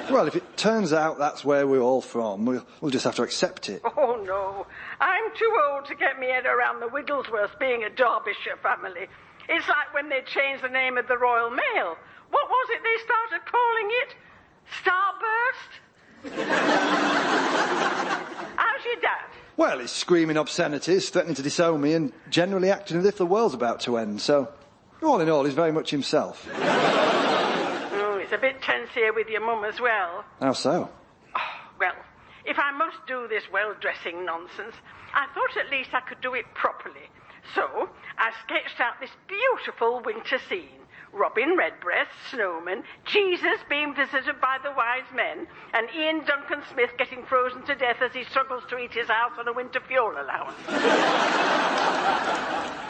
Well, if it turns out that's where we're all from, we'll just have to accept it. Oh, no. I'm too old to get my head around the Wrigglesworth being a Derbyshire family. It's like when they changed the name of the Royal Mail. What was it they started calling it? Starburst? How's your dad? Well, he's screaming obscenities, threatening to disown me, and generally acting as if the world's about to end, so all in all, he's very much himself. Oh, it's a bit tense here with your mum as well. How so? Oh, well, if I must do this well-dressing nonsense, I thought at least I could do it properly. So, I sketched out this beautiful winter scene. Robin Redbreast, snowman, Jesus being visited by the wise men, and Ian Duncan Smith getting frozen to death as he struggles to eat his house on a winter fuel allowance.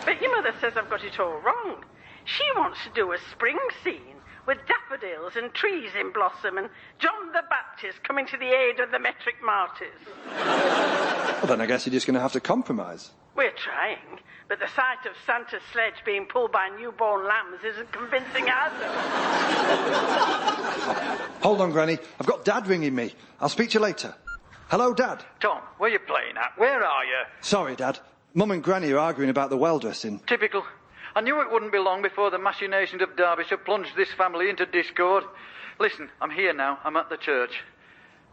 But your mother says I've got it all wrong. She wants to do a spring scene with daffodils and trees in blossom and John the Baptist coming to the aid of the metric martyrs. Well, then I guess you're just going to have to compromise. We're trying, but the sight of Santa's sledge being pulled by newborn lambs isn't convincing either. Hold on, Granny. I've got Dad ringing me. I'll speak to you later. Hello, Dad. Tom, where are you playing at? Where are you? Sorry, Dad. Mum and Granny are arguing about the well dressing. Typical. I knew it wouldn't be long before the machinations of Derbyshire plunged this family into discord. Listen, I'm here now. I'm at the church.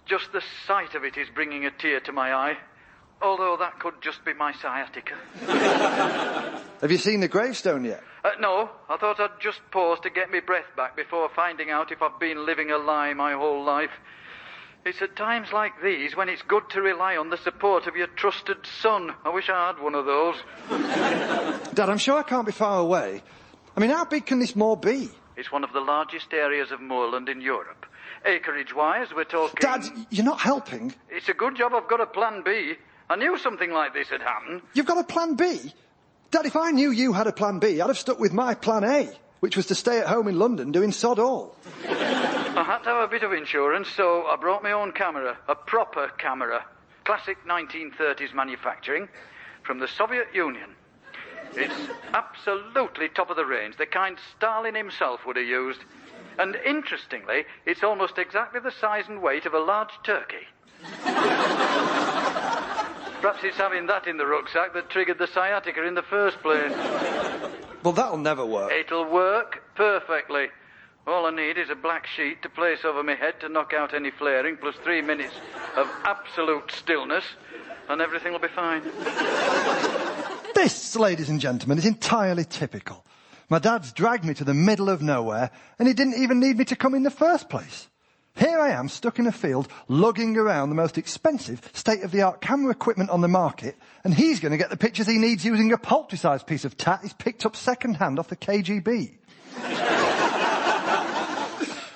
Just the sight of it is bringing a tear to my eye. Although that could just be my sciatica. Have you seen the gravestone yet? No, I thought I'd just pause to get my breath back before finding out if I've been living a lie my whole life. It's at times like these when it's good to rely on the support of your trusted son. I wish I had one of those. Dad, I'm sure I can't be far away. I mean, how big can this moor be? It's one of the largest areas of moorland in Europe. Acreage-wise, we're talking... Dad, you're not helping. It's a good job I've got a plan B. I knew something like this had happened. You've got a plan B? Dad, if I knew you had a plan B, I'd have stuck with my plan A, which was to stay at home in London doing sod all. I had to have a bit of insurance, so I brought my own camera, a proper camera. Classic 1930s manufacturing from the Soviet Union. It's absolutely top of the range, the kind Stalin himself would have used. And interestingly, it's almost exactly the size and weight of a large turkey. Perhaps it's having that in the rucksack that triggered the sciatica in the first place. Well, that'll never work. It'll work perfectly. All I need is a black sheet to place over my head to knock out any flaring, plus 3 minutes of absolute stillness, and everything will be fine. This, ladies and gentlemen, is entirely typical. My dad's dragged me to the middle of nowhere, and he didn't even need me to come in the first place. Here I am, stuck in a field, lugging around the most expensive, state-of-the-art camera equipment on the market, and he's going to get the pictures he needs using a poultry-sized piece of tat he's picked up second-hand off the KGB.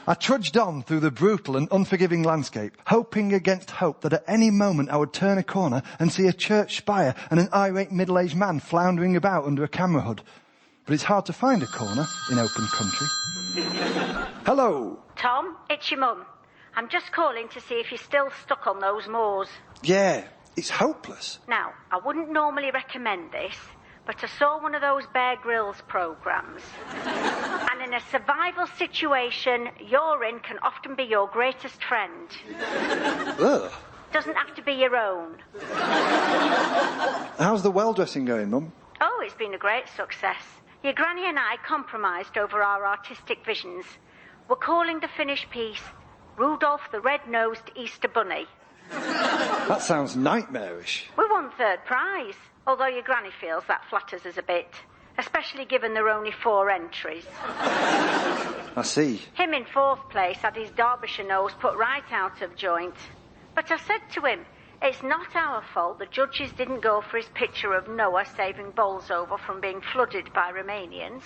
I trudged on through the brutal and unforgiving landscape, hoping against hope that at any moment I would turn a corner and see a church spire and an irate middle-aged man floundering about under a camera hood. But it's hard to find a corner in open country. Hello. Tom, it's your mum. I'm just calling to see if you're still stuck on those moors. Yeah, it's hopeless. Now, I wouldn't normally recommend this, but I saw one of those Bear Grylls programmes. And in a survival situation, your in can often be your greatest friend. Ugh. Doesn't have to be your own. How's the well dressing going, Mum? Oh, it's been a great success. Your granny and I compromised over our artistic visions. We're calling the finished piece Rudolph the Red-Nosed Easter Bunny. That sounds nightmarish. We won third prize, although your granny feels that flatters us a bit, especially given there are only 4 entries. I see. Him in 4th place had his Derbyshire nose put right out of joint. But I said to him, it's not our fault the judges didn't go for his picture of Noah saving Bolsover from being flooded by Romanians.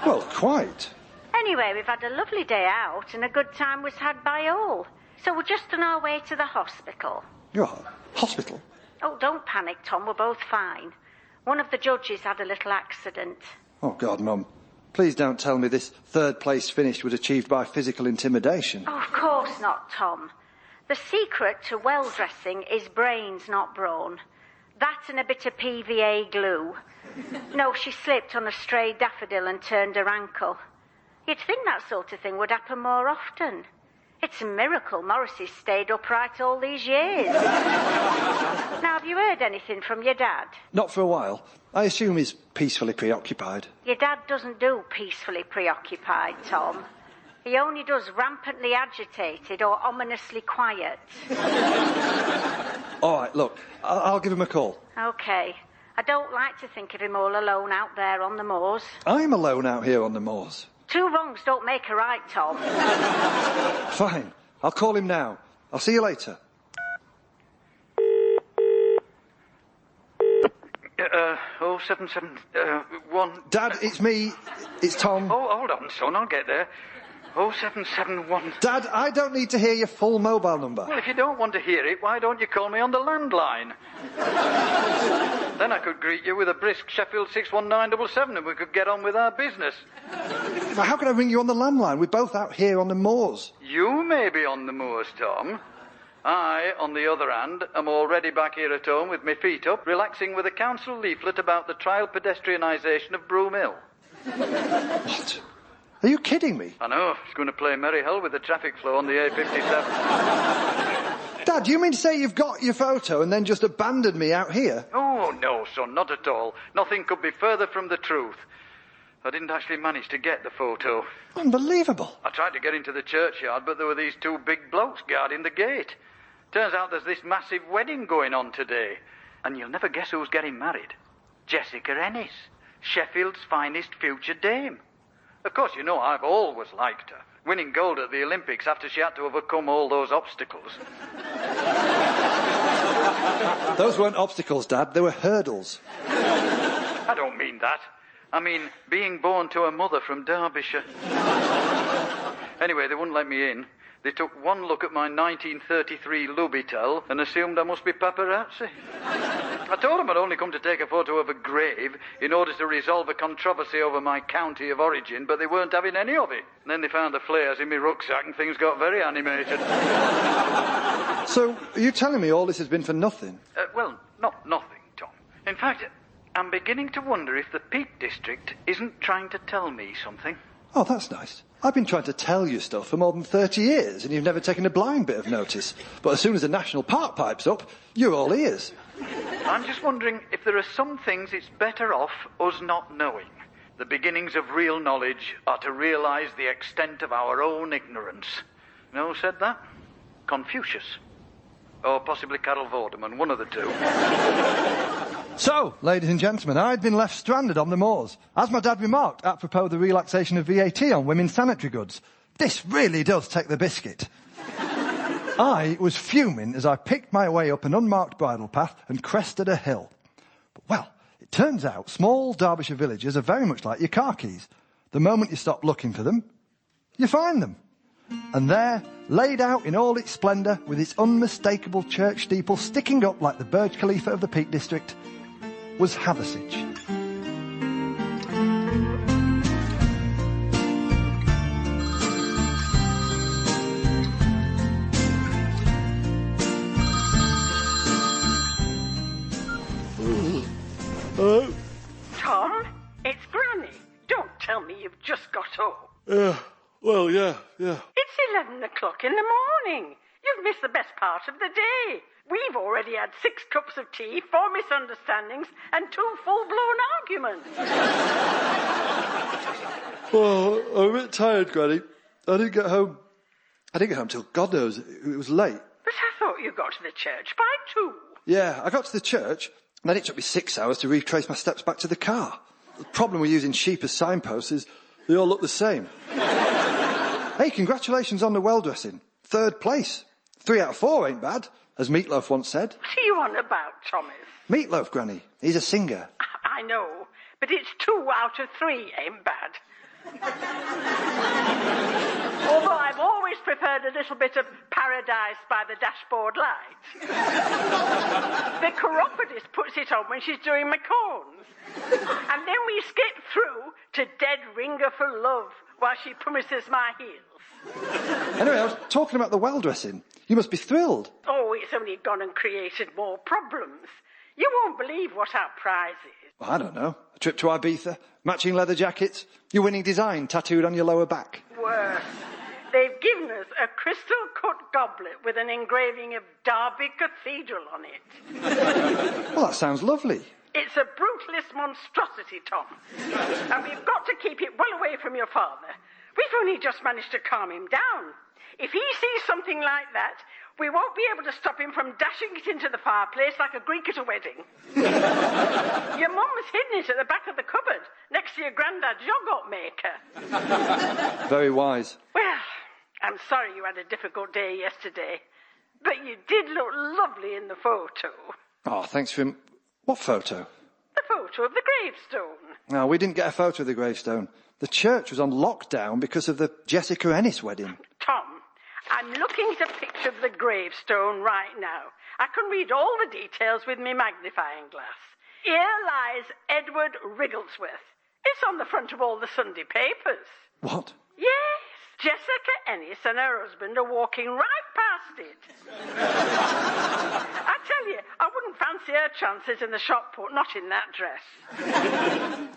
Well, quite. Anyway, we've had a lovely day out and a good time was had by all. So we're just on our way to the hospital. You are? Hospital? Oh, don't panic, Tom. We're both fine. One of the judges had a little accident. Oh, God, Mum. Please don't tell me this 3rd place finish was achieved by physical intimidation. Oh, of course not, Tom. The secret to well dressing is brains, not brawn. That and a bit of PVA glue. No, she slipped on a stray daffodil and turned her ankle. You'd think that sort of thing would happen more often. It's a miracle Morrissey's stayed upright all these years. Now, have you heard anything from your dad? Not for a while. I assume he's peacefully preoccupied. Your dad doesn't do peacefully preoccupied, Tom. He only does rampantly agitated or ominously quiet. All right, look, I'll give him a call. OK. I don't like to think of him all alone out there on the moors. I'm alone out here on the moors. 2 wrongs don't make a right, Tom. Fine. I'll call him now. I'll see you later. 0771... Dad, it's me. It's Tom. Oh, hold on, son, I'll get there. 0771... Dad, I don't need to hear your full mobile number. Well, if you don't want to hear it, why don't you call me on the landline? Then I could greet you with a brisk Sheffield 61977 and we could get on with our business. But how can I ring you on the landline? We're both out here on the moors. You may be on the moors, Tom. I, on the other hand, am already back here at home with my feet up, relaxing with a council leaflet about the trial pedestrianisation of Broom Hill. What? Are you kidding me? I know. It's going to play merry hell with the traffic flow on the A57. Dad, do you mean to say you've got your photo and then just abandoned me out here? Oh, no, son, not at all. Nothing could be further from the truth. I didn't actually manage to get the photo. Unbelievable. I tried to get into the churchyard, but there were these 2 big blokes guarding the gate. Turns out there's this massive wedding going on today. And you'll never guess who's getting married. Jessica Ennis, Sheffield's finest future dame. Of course, you know, I've always liked her. Winning gold at the Olympics after she had to overcome all those obstacles. Those weren't obstacles, Dad. They were hurdles. I don't mean that. I mean, being born to a mother from Derbyshire. Anyway, they wouldn't let me in. They took one look at my 1933 Louboutin and assumed I must be paparazzi. I told them I'd only come to take a photo of a grave in order to resolve a controversy over my county of origin, but they weren't having any of it. And then they found the flares in my rucksack and things got very animated. So, are you telling me all this has been for nothing? Well, not nothing, Tom. In fact, I'm beginning to wonder if the Peak District isn't trying to tell me something. Oh, that's nice. I've been trying to tell you stuff for more than 30 years, and you've never taken a blind bit of notice. But as soon as the national park pipes up, you're all ears. I'm just wondering if there are some things it's better off us not knowing. The beginnings of real knowledge are to realise the extent of our own ignorance. You know who said that? Confucius. Or possibly Carol Vorderman, one of the 2. So, ladies and gentlemen, I'd been left stranded on the moors. As my dad remarked, apropos the relaxation of VAT on women's sanitary goods. This really does take the biscuit. I was fuming as I picked my way up an unmarked bridle path and crested a hill. But, well, it turns out small Derbyshire villages are very much like your car keys. The moment you stop looking for them, you find them. And there, laid out in all its splendour, with its unmistakable church steeple sticking up like the Burj Khalifa of the Peak District, was Hathersage. Tom, it's Granny. Don't tell me you've just got up. Yeah. It's 11 o'clock in the morning. You've missed the best part of the day. We've already had 6 cups of tea, 4 misunderstandings, and 2 full-blown arguments. Well, I'm a bit tired, Granny. I didn't get home till God knows. It was late. But I thought you got to the church by 2. Yeah, I got to the church, and then it took me 6 hours to retrace my steps back to the car. The problem with using sheep as signposts is they all look the same. Hey, congratulations on the well-dressing. 3rd place. 3 out of 4 ain't bad, as Meatloaf once said. What are you on about, Thomas? Meatloaf, Granny. He's a singer. I know, but it's 2 out of 3 ain't bad. Although I've always preferred a little bit of paradise by the dashboard light. The chiropodist puts it on when she's doing my corns. And then we skip through to Dead Ringer for Love while she promises my heels. Anyway, I was talking about the well-dressing. You must be thrilled. Oh, it's only gone and created more problems. You won't believe what our prize is. Well, I don't know. A trip to Ibiza, matching leather jackets, your winning design tattooed on your lower back. Worse. They've given us a crystal-cut goblet with an engraving of Derby Cathedral on it. Well, that sounds lovely. It's a brutalist monstrosity, Tom. And we've got to keep it well away from your father. We've only just managed to calm him down. If he sees something like that, we won't be able to stop him from dashing it into the fireplace like a Greek at a wedding. Your mum's hidden it at the back of the cupboard, next to your granddad's yogurt maker. Very wise. Well, I'm sorry you had a difficult day yesterday, but you did look lovely in the photo. Oh, thanks for him. What photo? The photo of the gravestone. No, we didn't get a photo of the gravestone. The church was on lockdown because of the Jessica Ennis wedding. Tom, I'm looking at a picture of the gravestone right now. I can read all the details with my magnifying glass. Here lies Edward Wrigglesworth. It's on the front of all the Sunday papers. What? Yes. Jessica Ennis and her husband are walking right past it. I tell you, I wouldn't fancy her chances in the shot put, not in that dress.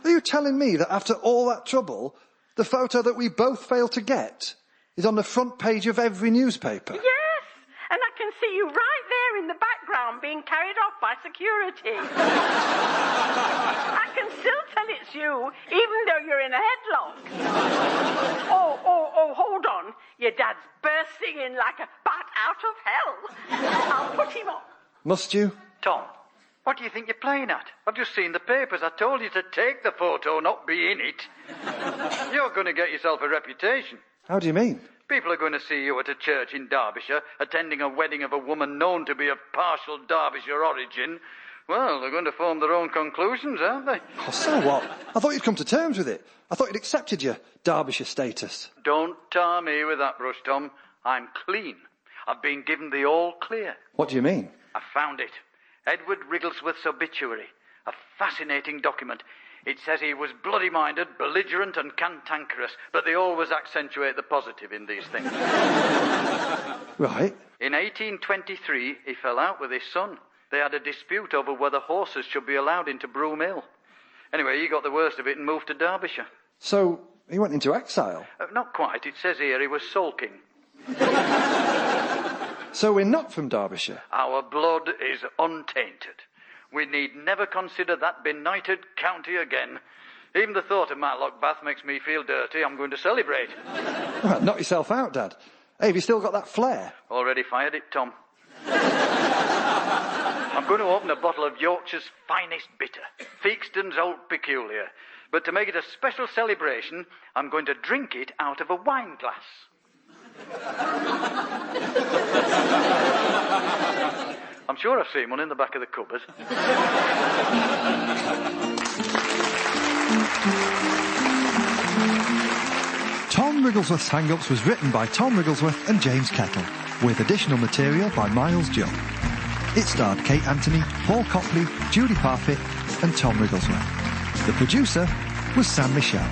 Are you telling me that after all that trouble, the photo that we both failed to get is on the front page of every newspaper? Yes, and I can see you right there in the background being carried off by security. I can still tell it's you, even though you're in a headlock. Oh, hold on. Your dad's bursting in like a bat out of hell. I'll put him on. Must you? Tom, what do you think you're playing at? I've just seen the papers. I told you to take the photo, not be in it. You're going to get yourself a reputation. How do you mean? People are going to see you at a church in Derbyshire, attending a wedding of a woman known to be of partial Derbyshire origin. Well, they're going to form their own conclusions, aren't they? Oh, so what? I thought you'd come to terms with it. I thought you'd accepted your Derbyshire status. Don't tar me with that brush, Tom. I'm clean. I've been given the all clear. What do you mean? I found it. Edward Wrigglesworth's obituary. A fascinating document. It says he was bloody-minded, belligerent and cantankerous, but they always accentuate the positive in these things. Right. In 1823, he fell out with his son. They had a dispute over whether horses should be allowed into Broom Hill. Anyway, he got the worst of it and moved to Derbyshire. So, he went into exile? Not quite. It says here he was sulking. So we're not from Derbyshire? Our blood is untainted. We need never consider that benighted county again. Even the thought of Matlock Bath makes me feel dirty. I'm going to celebrate. Well, knock yourself out, Dad. Hey, have you still got that flair? Already fired it, Tom. I'm going to open a bottle of Yorkshire's finest bitter, Feakston's Old Peculiar. But to make it a special celebration, I'm going to drink it out of a wine glass. I'm sure I've seen one in the back of the cupboard. Tom Wrigglesworth's Hang-Ups was written by Tom Wrigglesworth and James Kettle, with additional material by Miles Jupp. It starred Kate Anthony, Paul Copley, Judy Parfitt and Tom Wrigglesworth. The producer was Sam Michelle.